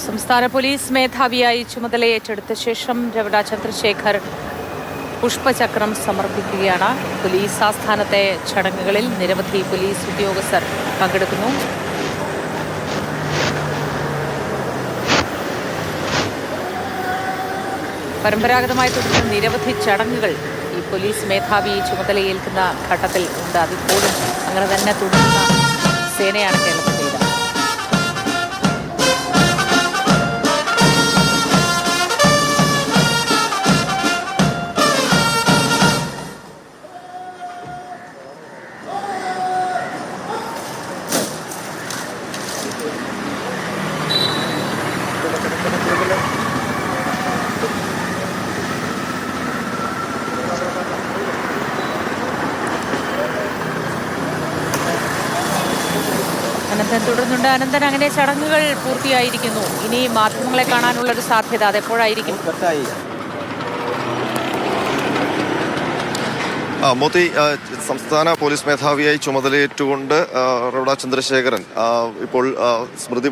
സംസ്ഥാന പോലീസ് മേധാവിയായി ചുമതലയേറ്റെടുത്ത ശേഷം രവട ചന്ദ്രശേഖർ പുഷ്പചക്രം സമർപ്പിക്കുകയാണ്. പോലീസ് ആസ്ഥാനത്തെ ചടങ്ങുകളിൽ നിരവധി പോലീസ് ഉദ്യോഗസ്ഥർ പങ്കെടുക്കുന്നു. പരമ്പരാഗതമായി തുടരുന്ന നിരവധി ചടങ്ങുകൾ ഈ പോലീസ് മേധാവി ചുമതലയേൽക്കുന്ന ഘട്ടത്തിൽ ഉണ്ട്. അതിപ്പോഴും അങ്ങനെ തന്നെ തുടരുന്ന സേനയാണ് കേരളത്തിലേത്. അനന്തൻ തുടർന്നുണ്ട്. അനന്തൻ, അങ്ങനെ ചടങ്ങുകൾ പൂർത്തിയായിരിക്കുന്നു. ഇനി മാധ്യമങ്ങളെ കാണാനുള്ളൊരു സാധ്യത അതെപ്പോഴായിരിക്കും? മോത്തി, സംസ്ഥാന പോലീസ് മേധാവിയായി ചുമതലയേറ്റുകൊണ്ട് രവട ചന്ദ്രശേഖരൻ ഇപ്പോൾ സ്മൃതി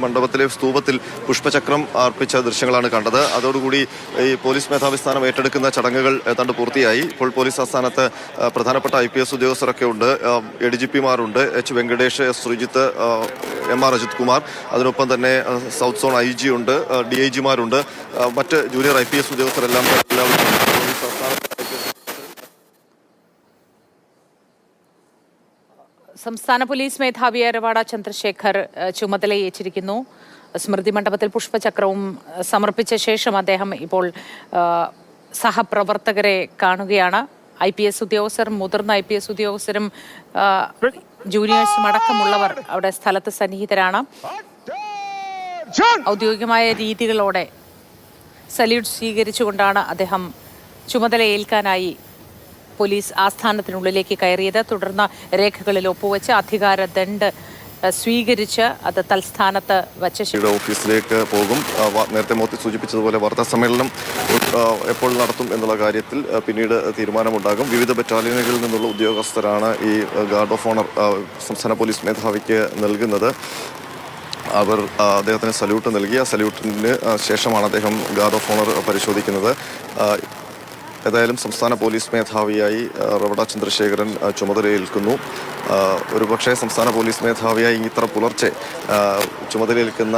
മണ്ഡപത്തിലെ സ്തൂപത്തിൽ പുഷ്പചക്രം അർപ്പിച്ച ദൃശ്യങ്ങളാണ് കണ്ടത്. അതോടുകൂടി ഈ പോലീസ് മേധാവി സ്ഥാനം ഏറ്റെടുക്കുന്ന ചടങ്ങുകൾ ഏതാണ്ട് പൂർത്തിയായി. ഇപ്പോൾ പോലീസ് ആസ്ഥാനത്ത് പ്രധാനപ്പെട്ട IPS ഉദ്യോഗസ്ഥരൊക്കെ ഉണ്ട്. ADGPമാരുണ്ട്. H. Venkatesh, S. Sreejith, MR Ajith Kumar, അതിനൊപ്പം തന്നെ സൗത്ത് സോൺ IG ഉണ്ട്, DIGമാരുണ്ട്, മറ്റ് ജൂനിയർ IPS ഉദ്യോഗസ്ഥരെല്ലാം സംസ്ഥാന പോലീസ് മേധാവിയായ രവട ചന്ദ്രശേഖർ ചുമതലയേറ്റിരിക്കുന്നു. സ്മൃതി മണ്ഡപത്തിൽ പുഷ്പചക്രവും സമർപ്പിച്ച ശേഷം അദ്ദേഹം ഇപ്പോൾ സഹപ്രവർത്തകരെ കാണുകയാണ്. IPS ഉദ്യോഗസ്ഥരും മുതിർന്ന IPS ഉദ്യോഗസ്ഥരും ജൂനിയേഴ്സും അടക്കമുള്ളവർ അവിടെ സ്ഥലത്ത് സന്നിഹിതരാണ്. ഔദ്യോഗികമായ രീതികളോടെ സല്യൂട്ട് സ്വീകരിച്ചുകൊണ്ടാണ് അദ്ദേഹം ചുമതലയേൽക്കാനായി പോലീസ് ആസ്ഥാനത്തിനുള്ളിലേക്ക് കയറിയത്. തുടർന്ന് രേഖകളിൽ ഒപ്പുവെച്ച് അധികാരദണ്ഡ് സ്വീകരിച്ച് അത് തൽസ്ഥാനത്ത് വച്ച ഓഫീസിലേക്ക് പോകും. നേരത്തെ മോത്തി സൂചിപ്പിച്ചതുപോലെ വാർത്താ സമ്മേളനം എപ്പോൾ നടത്തും എന്നുള്ള കാര്യത്തിൽ പിന്നീട് തീരുമാനമുണ്ടാകും. വിവിധ ബറ്റാലിയനുകളിൽ നിന്നുള്ള ഉദ്യോഗസ്ഥരാണ് ഈ ഗാർഡ് ഓഫ് ഓണർ സംസ്ഥാന പോലീസ് മേധാവിക്ക് നൽകുന്നത്. അവർ അദ്ദേഹത്തിന് സല്യൂട്ട് നൽകി. ആ സല്യൂട്ടിന് ശേഷമാണ് അദ്ദേഹം ഗാർഡ് ഓഫ് ഓണർ പരിശോധിക്കുന്നത്. ഏതായാലും സംസ്ഥാന പോലീസ് മേധാവിയായി രവട ചന്ദ്രശേഖരൻ ചുമതലയേൽക്കുന്നു. ഒരുപക്ഷെ സംസ്ഥാന പോലീസ് മേധാവിയായി ഇത്ര പുലർച്ചെ ചുമതലയേൽക്കുന്ന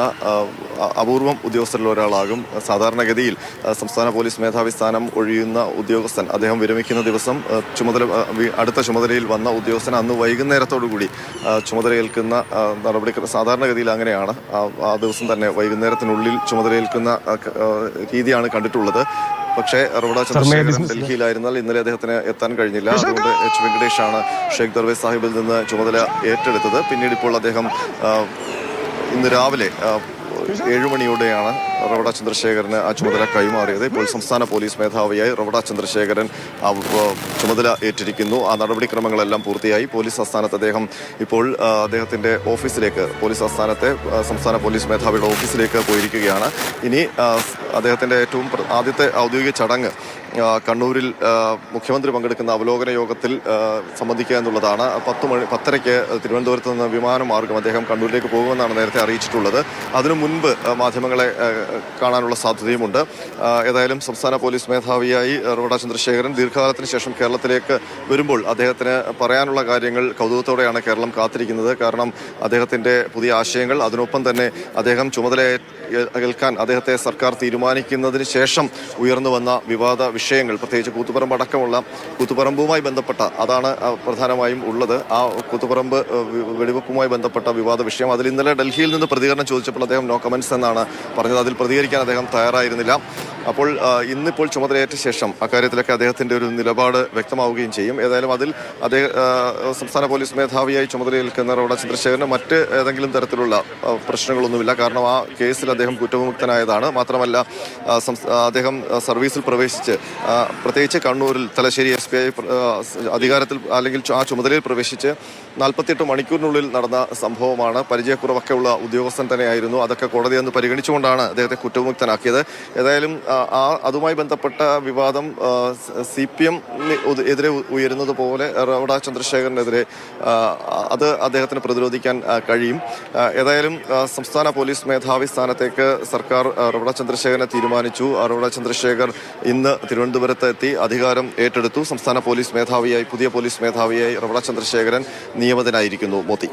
അപൂർവം ഉദ്യോഗസ്ഥരിൽ ഒരാളാകും. സാധാരണഗതിയിൽ സംസ്ഥാന പോലീസ് മേധാവി സ്ഥാനം ഒഴിയുന്ന ഉദ്യോഗസ്ഥൻ അദ്ദേഹം വിരമിക്കുന്ന ദിവസം അടുത്ത ചുമതലയിൽ വന്ന ഉദ്യോഗസ്ഥൻ അന്ന് വൈകുന്നേരത്തോടുകൂടി ചുമതലയേൽക്കുന്ന നടപടി സാധാരണഗതിയിൽ അങ്ങനെയാണ്. ആ ദിവസം തന്നെ വൈകുന്നേരത്തിനുള്ളിൽ ചുമതലയേൽക്കുന്ന രീതിയാണ് കണ്ടിട്ടുള്ളത്. പക്ഷേ രവട ചന്ദ്രശേഖരൻ ഡൽഹിയിലായിരുന്നാൽ ഇന്നലെ അദ്ദേഹത്തിന് എത്താൻ കഴിഞ്ഞില്ല. അതുകൊണ്ട് H. വെങ്കടേഷാണ് ഷെയ്ഖ് ദർവേസ് സാഹിബിൽ നിന്ന് ചുമതല ഏറ്റെടുത്തത്. പിന്നീട് ഇപ്പോൾ അദ്ദേഹം ഇന്ന് രാവിലെ 7 മണിയോടെയാണ് രവട ചന്ദ്രശേഖരന് ആ ചുമതല കൈമാറിയത്. ഇപ്പോൾ സംസ്ഥാന പോലീസ് മേധാവിയായി രവട ചന്ദ്രശേഖരൻ ചുമതല ഏറ്റിരിക്കുന്നു. ആ നടപടിക്രമങ്ങളെല്ലാം പൂർത്തിയായി. പോലീസ് ആസ്ഥാനത്ത് അദ്ദേഹം ഇപ്പോൾ അദ്ദേഹത്തിൻ്റെ ഓഫീസിലേക്ക്, പോലീസ് ആസ്ഥാനത്തെ സംസ്ഥാന പോലീസ് മേധാവിയുടെ ഓഫീസിലേക്ക് പോയിരിക്കുകയാണ്. ഇനി അദ്ദേഹത്തിൻ്റെ ഏറ്റവും ആദ്യത്തെ ഔദ്യോഗിക ചടങ്ങ് കണ്ണൂരിൽ മുഖ്യമന്ത്രി പങ്കെടുക്കുന്ന അവലോകന യോഗത്തിൽ സംബന്ധിക്കുക എന്നുള്ളതാണ്. 10:30 തിരുവനന്തപുരത്ത് നിന്ന് വിമാനമാർഗം അദ്ദേഹം കണ്ണൂരിലേക്ക് പോകുമെന്നാണ് നേരത്തെ അറിയിച്ചിട്ടുള്ളത്. അതിനു മുൻപ് മാധ്യമങ്ങളെ കാണാനുള്ള സാധ്യതയുമുണ്ട്. ഏതായാലും സംസ്ഥാന പോലീസ് മേധാവിയായി രവട ചന്ദ്രശേഖരൻ ദീർഘകാലത്തിന് ശേഷം കേരളത്തിലേക്ക് വരുമ്പോൾ അദ്ദേഹത്തിന് പറയാനുള്ള കാര്യങ്ങൾ കൗതുകത്തോടെയാണ് കേരളം കാത്തിരിക്കുന്നത്. കാരണം അദ്ദേഹത്തിൻ്റെ പുതിയ ആശയങ്ങൾ, അതിനൊപ്പം തന്നെ അദ്ദേഹം ചുമതല ഏൽക്കാൻ അദ്ദേഹത്തെ സർക്കാർ തീരുമാനിക്കുന്നതിന് ശേഷം ഉയർന്നു വന്ന വിവാദ വിഷയങ്ങൾ, പ്രത്യേകിച്ച് കൂത്തുപറമ്പുമായി ബന്ധപ്പെട്ട, അതാണ് പ്രധാനമായും ഉള്ളത്. ആ കൂത്തുപറമ്പ് വെടിവെപ്പുമായി ബന്ധപ്പെട്ട വിവാദ വിഷയം, അതിൽ ഇന്നലെ ഡൽഹിയിൽ നിന്ന് പ്രതികരണം ചോദിച്ചപ്പോൾ അദ്ദേഹം നോ കമൻസ് എന്നാണ് പറഞ്ഞത്. അതിൽ പ്രതികരിക്കാൻ അദ്ദേഹം തയ്യാറായിരുന്നില്ല. അപ്പോൾ ഇന്നിപ്പോൾ ചുമതലയേറ്റ ശേഷം അക്കാര്യത്തിലൊക്കെ അദ്ദേഹത്തിൻ്റെ ഒരു നിലപാട് വ്യക്തമാവുകയും ചെയ്യും. ഏതായാലും അതിൽ സംസ്ഥാന പോലീസ് മേധാവിയായി ചുമതലയേൽക്കുന്ന രവട ചന്ദ്രശേഖരന് മറ്റ് ഏതെങ്കിലും തരത്തിലുള്ള പ്രശ്നങ്ങളൊന്നുമില്ല. കാരണം ആ കേസിൽ അദ്ദേഹം കുറ്റവിമുക്തനായതാണ്. മാത്രമല്ല അദ്ദേഹം സർവീസിൽ പ്രവേശിച്ച് പ്രത്യേകിച്ച് കണ്ണൂരിൽ തലശ്ശേരി SP ആയി അധികാരത്തിൽ അല്ലെങ്കിൽ ആ ചുമതലയിൽ പ്രവേശിച്ച് 48 മണിക്കൂറിനുള്ളിൽ നടന്ന സംഭവമാണ്. പരിചയക്കുറവൊക്കെ ഉള്ള ഉദ്യോഗസ്ഥൻ തന്നെയായിരുന്നു. അതൊക്കെ കോടതി അന്ന് പരിഗണിച്ചുകൊണ്ടാണ് അദ്ദേഹം അദ്ദേഹത്തെ കുറ്റവിമുക്തനാക്കിയത്. ഏതായാലും അതുമായി ബന്ധപ്പെട്ട വിവാദം CPM എതിരെ ഉയരുന്നത് പോലെ റവട ചന്ദ്രശേഖരനെതിരെ അത് അദ്ദേഹത്തിന് പ്രതിരോധിക്കാൻ കഴിയും. ഏതായാലും സംസ്ഥാന പോലീസ് മേധാവി സ്ഥാനത്തേക്ക് സർക്കാർ റവട ചന്ദ്രശേഖരനെ തീരുമാനിച്ചു. റവട ചന്ദ്രശേഖർ ഇന്ന് തിരുവനന്തപുരത്ത് എത്തി അധികാരം ഏറ്റെടുത്തു. സംസ്ഥാന പോലീസ് മേധാവിയായി, പുതിയ പോലീസ് മേധാവിയായി റവട ചന്ദ്രശേഖരൻ നിയമിതനായിരിക്കുന്നു. മോത്തി.